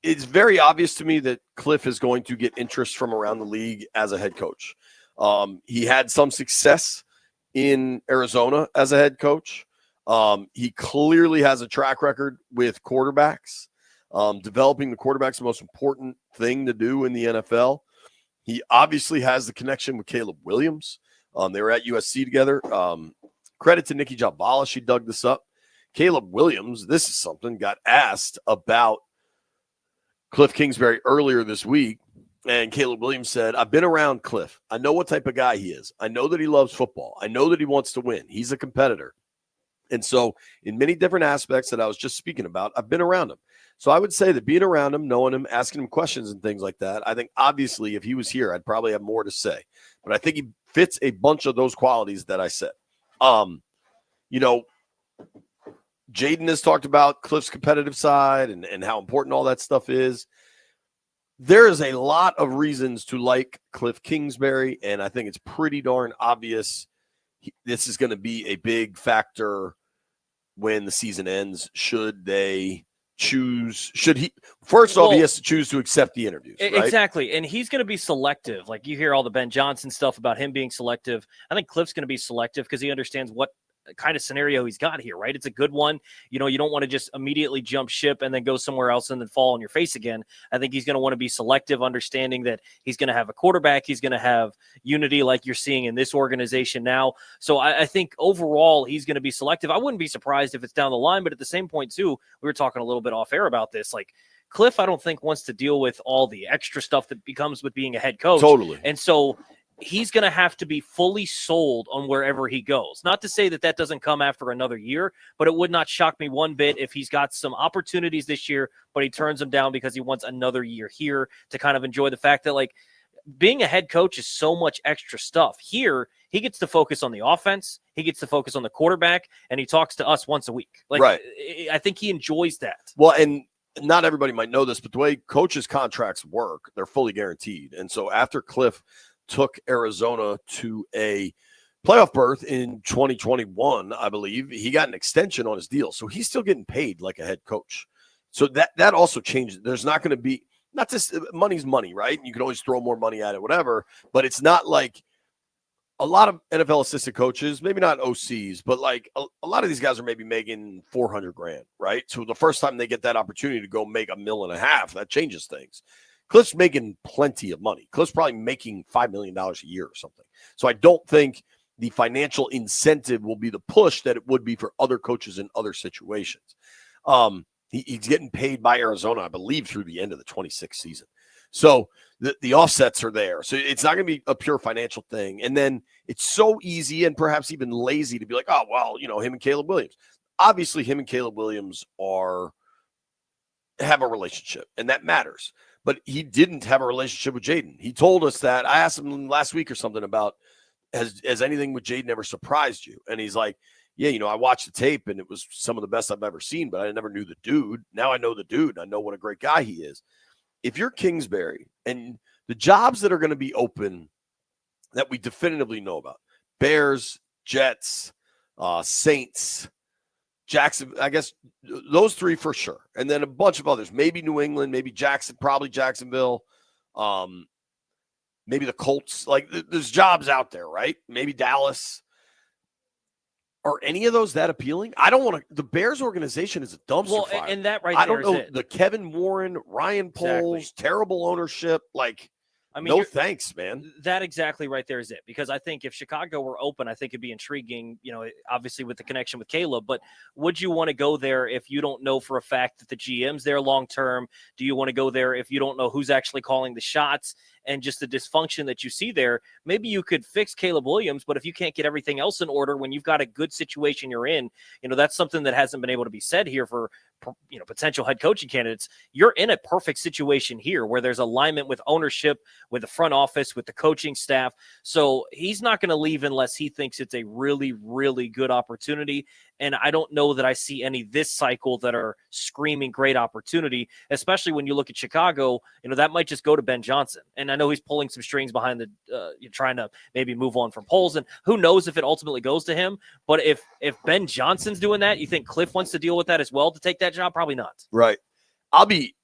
it's very obvious to me that Kliff is going to get interest from around the league as a head coach. He had some success in Arizona as a head coach. He clearly has a track record with quarterbacks. Developing the quarterback's the most important thing to do in the NFL. He obviously has the connection with Caleb Williams. They were at USC together. Credit to Nikki Jabala. She dug this up. Caleb Williams, this is something, got asked about Kliff Kingsbury earlier this week. And Caleb Williams said, I've been around Kliff. I know what type of guy he is. I know that he loves football. I know that he wants to win. He's a competitor. And so in many different aspects that I was just speaking about, I've been around him. So I would say that being around him, knowing him, asking him questions and things like that, I think obviously if he was here, I'd probably have more to say. But I think he fits a bunch of those qualities that I said. Jaden has talked about Kliff's competitive side and how important all that stuff is. There is a lot of reasons to like Kliff Kingsbury, and I think it's pretty darn obvious this is going to be a big factor when the season ends. He has to choose to accept the interviews, right? Exactly. And he's going to be selective. Like you hear all the Ben Johnson stuff about him being selective. I think Kliff's going to be selective because he understands what kind of scenario he's got here, right? It's a good one. You don't want to just immediately jump ship and then go somewhere else and then fall on your face again. I think he's going to want to be selective, understanding that he's going to have a quarterback. He's going to have unity like you're seeing in this organization now. So I think overall he's going to be selective. I wouldn't be surprised if it's down the line, but at the same point too, we were talking a little bit off air about this. Like Kliff, I don't think wants to deal with all the extra stuff that becomes with being a head coach. Totally. And so he's going to have to be fully sold on wherever he goes. Not to say that that doesn't come after another year, but it would not shock me one bit if he's got some opportunities this year, but he turns them down because he wants another year here to kind of enjoy the fact that, like, being a head coach is so much extra stuff. Here, he gets to focus on the offense, he gets to focus on the quarterback, and he talks to us once a week. Like, right. I think he enjoys that. Well, and not everybody might know this, but the way coaches' contracts work, they're fully guaranteed. And so after Kliff took Arizona to a playoff berth in 2021, I believe, he got an extension on his deal. So he's still getting paid like a head coach. So that also changes. There's not going to be, not just money's money, right? You can always throw more money at it, whatever, but it's not like a lot of NFL assistant coaches, maybe not OCs, but like a lot of these guys are maybe making $400,000, right? So the first time they get that opportunity to go make $1.5 million, that changes things. Kliff's making plenty of money. Kliff's probably making $5 million a year or something. So I don't think the financial incentive will be the push that it would be for other coaches in other situations. He's getting paid by Arizona, I believe, through the end of the 26th season. So the offsets are there. So it's not going to be a pure financial thing. And then it's so easy and perhaps even lazy to be like, oh, well, him and Caleb Williams. Obviously, him and Caleb Williams have a relationship, and that matters. But he didn't have a relationship with Jaden. He told us that. I asked him last week or something about, has anything with Jaden ever surprised you? And he's like, yeah, I watched the tape, and it was some of the best I've ever seen, but I never knew the dude. Now I know the dude. I know what a great guy he is. If you're Kingsbury, and the jobs that are going to be open that we definitively know about, Bears, Jets, Saints, Jackson, I guess those three for sure. And then a bunch of others, maybe New England, maybe probably Jacksonville, maybe the Colts. Like there's jobs out there, right? Maybe Dallas. Are any of those that appealing? I don't want to. The Bears organization is a dumpster fire. And that right I there don't know. is it. The Kevin Warren, Ryan Poles, terrible ownership. Like, no thanks, man. That exactly right there is it. Because I think if Chicago were open, I think it'd be intriguing, obviously with the connection with Caleb. But would you want to go there if you don't know for a fact that the GM's there long term? Do you want to go there if you don't know who's actually calling the shots? And just the dysfunction that you see there, maybe you could fix Caleb Williams, but if you can't get everything else in order when you've got a good situation you're in, that's something that hasn't been able to be said here for potential head coaching candidates. You're in a perfect situation here where there's alignment with ownership, with the front office, with the coaching staff. So he's not going to leave unless he thinks it's a really, really good opportunity. And I don't know that I see any this cycle that are screaming great opportunity, especially when you look at Chicago. That might just go to Ben Johnson. And I know he's pulling some strings behind trying to maybe move on from Poles. And who knows if it ultimately goes to him. But if Ben Johnson's doing that, you think Kliff wants to deal with that as well to take that job? Probably not. Right. I'll be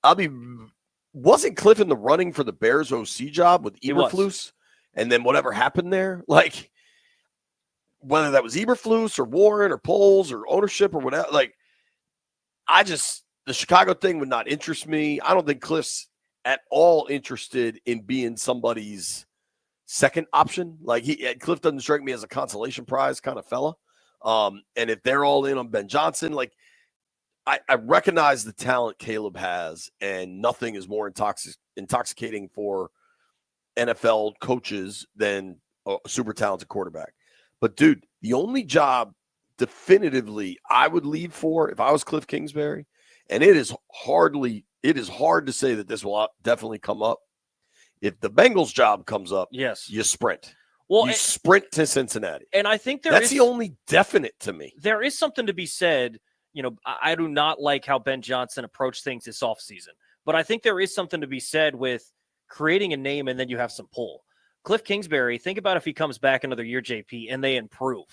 wasn't Kliff in the running for the Bears OC job with Eberflus? And then whatever happened there, like whether that was Eberflus or Warren or Poles or ownership or whatever, like the Chicago thing would not interest me. I don't think Kliff's at all interested in being somebody's second option. Like Kliff doesn't strike me as a consolation prize kind of fella. And if they're all in on Ben Johnson, like I recognize the talent Caleb has, and nothing is more intoxicating for NFL coaches than a super talented quarterback. But dude, the only job definitively I would leave for if I was Kliff Kingsbury, and it is hard to say that this will definitely come up. If the Bengals job comes up, yes, you sprint. Well, you sprint to Cincinnati. And I think that's the only definite to me. There is something to be said. You know, I do not like how Ben Johnson approached things this offseason, but I think there is something to be said with creating a name and then you have some pull. Kliff Kingsbury, think about if he comes back another year, JP, and they improve.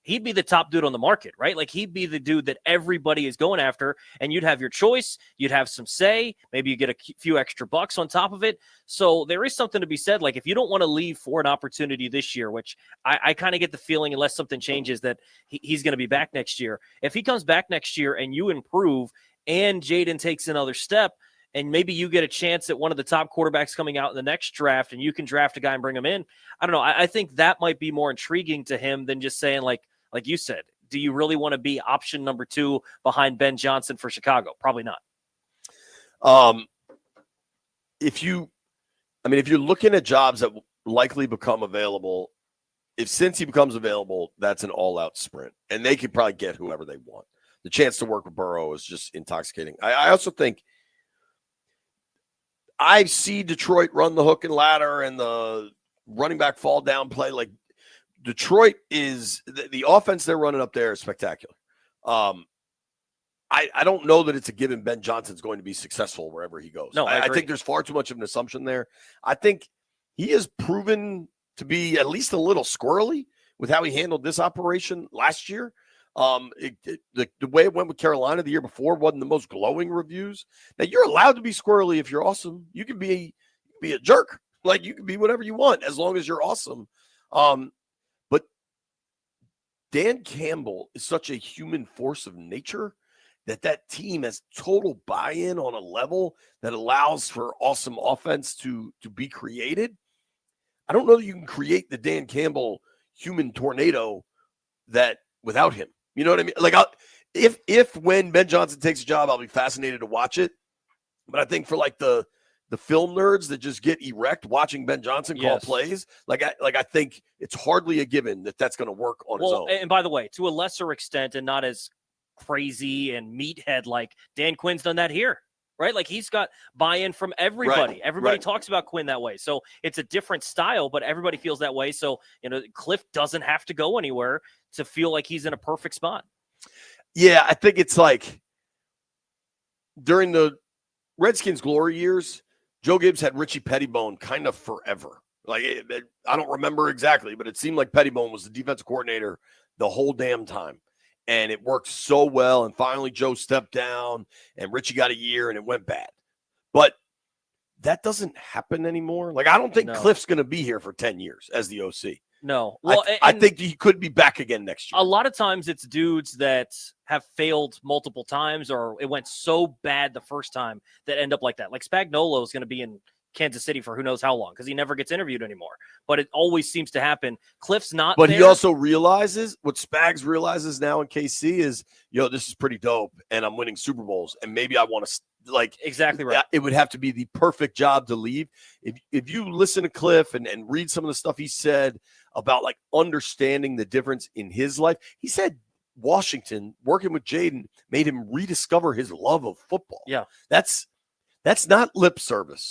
He'd be the top dude on the market, right? Like he'd be the dude that everybody is going after, and you'd have your choice. You'd have some say. Maybe you get a few extra bucks on top of it. So there is something to be said. Like if you don't want to leave for an opportunity this year, which I kind of get the feeling, unless something changes, that he's going to be back next year. If he comes back next year and you improve and Jaden takes another step, and maybe you get a chance at one of the top quarterbacks coming out in the next draft, and you can draft a guy and bring him in. I don't know. I think that might be more intriguing to him than just saying, like you said, do you really want to be option number 2 behind Ben Johnson for Chicago? Probably not. If you're looking at jobs that likely become available, if Cincy becomes available, that's an all-out sprint, and they could probably get whoever they want. The chance to work with Burrow is just intoxicating. I also think I see Detroit run the hook and ladder and the running back fall down play. Like Detroit is the offense they're running up there is spectacular. I don't know that it's a given Ben Johnson's going to be successful wherever he goes. No, I think there's far too much of an assumption there. I think he has proven to be at least a little squirrely with how he handled this operation last year. The way it went with Carolina the year before wasn't the most glowing reviews. Now you're allowed to be squirrely if you're awesome. You can be a jerk. Like you can be whatever you want as long as you're awesome. But Dan Campbell is such a human force of nature that team has total buy-in on a level that allows for awesome offense to be created. I don't know that you can create the Dan Campbell human tornado that without him. You know what I mean? Like if when Ben Johnson takes a job, I'll be fascinated to watch it. But I think for like the film nerds that just get erect watching Ben Johnson call plays, like I think it's hardly a given that that's going to work on his own. And by the way, to a lesser extent and not as crazy and meathead like Dan Quinn's done that here, right? Like he's got buy-in from everybody. Right. Everybody talks about Quinn that way. So it's a different style, but everybody feels that way. So, Kliff doesn't have to go anywhere to feel like he's in a perfect spot. Yeah, I think it's like during the Redskins glory years, Joe Gibbs had Richie Pettibone kind of forever. Like I don't remember exactly, but it seemed like Pettibone was the defensive coordinator the whole damn time. And it worked so well. And finally, Joe stepped down and Richie got a year and it went bad. But that doesn't happen anymore. Like, I don't think Kliff's going to be here for 10 years as the OC. No. Well, I think he could be back again next year. A lot of times it's dudes that have failed multiple times or it went so bad the first time that end up like that. Like Spagnuolo is going to be in Kansas City for who knows how long because he never gets interviewed anymore. But it always seems to happen. Kliff's not But there. He also realizes, what Spags realizes now in KC is, this is pretty dope and I'm winning Super Bowls and maybe I want to exactly right. It would have to be the perfect job to leave. If you listen to Kliff and read some of the stuff he said about like understanding the difference in his life, he said Washington working with Jaden made him rediscover his love of football. Yeah. That's not lip service.